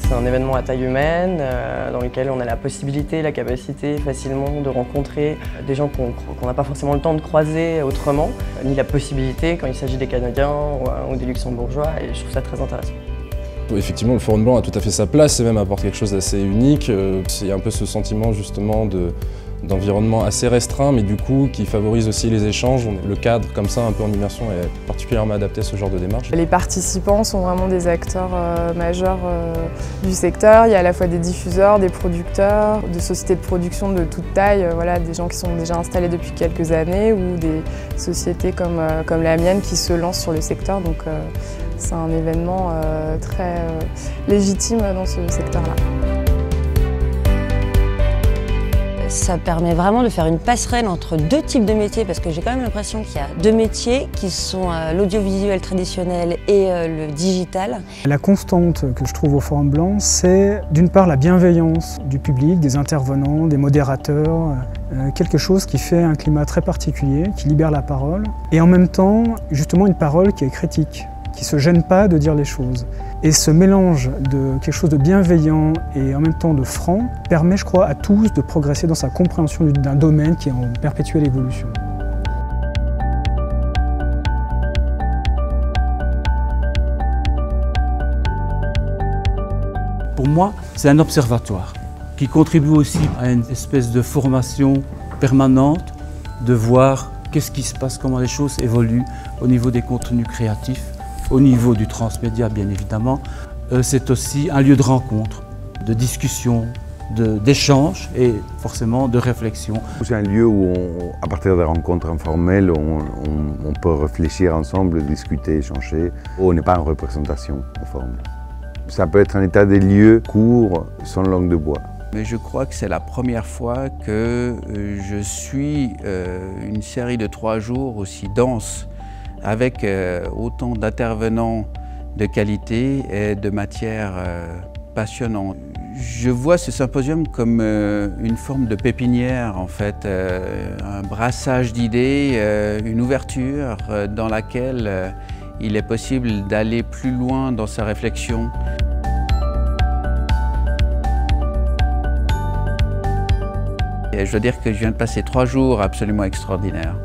C'est un événement à taille humaine dans lequel on a la possibilité, la capacité facilement de rencontrer des gens qu'on n'a pas forcément le temps de croiser autrement, ni la possibilité quand il s'agit des Canadiens ou des Luxembourgeois, et je trouve ça très intéressant. Effectivement, le Forum Blanc a tout à fait sa place et même apporte quelque chose d'assez unique. Il y a un peu ce sentiment justement d'environnement assez restreint, mais du coup qui favorise aussi les échanges. Le cadre comme ça, un peu en immersion, est particulièrement adapté à ce genre de démarche. Les participants sont vraiment des acteurs majeurs du secteur. Il y a à la fois des diffuseurs, des producteurs, de sociétés de production de toute taille, voilà, des gens qui sont déjà installés depuis quelques années ou des sociétés comme la mienne qui se lancent sur le secteur. Donc c'est un événement très légitime dans ce secteur-là. Ça permet vraiment de faire une passerelle entre deux types de métiers, parce que j'ai quand même l'impression qu'il y a deux métiers qui sont l'audiovisuel traditionnel et le digital. La constante que je trouve au Forum Blanc, c'est d'une part la bienveillance du public, des intervenants, des modérateurs, quelque chose qui fait un climat très particulier, qui libère la parole, et en même temps justement une parole qui est critique, qui ne se gêne pas de dire les choses. Et ce mélange de quelque chose de bienveillant et en même temps de franc permet, je crois, à tous de progresser dans sa compréhension d'un domaine qui est en perpétuelle évolution. Pour moi, c'est un observatoire qui contribue aussi à une espèce de formation permanente, de voir qu'est-ce qui se passe, comment les choses évoluent au niveau des contenus créatifs, au niveau du transmédia bien évidemment. C'est aussi un lieu de rencontre, de discussion, d'échange et forcément de réflexion. C'est un lieu où, à partir des rencontres informelles, on peut réfléchir ensemble, discuter, échanger. On n'est pas en représentation au Forum. Ça peut être un état des lieux court, sans langue de bois. Mais je crois que c'est la première fois que je suis une série de 3 jours aussi dense, avec autant d'intervenants de qualité et de matières passionnantes. Je vois ce symposium comme une forme de pépinière, en fait, un brassage d'idées, une ouverture dans laquelle il est possible d'aller plus loin dans sa réflexion. Et je dois dire que je viens de passer 3 jours absolument extraordinaires.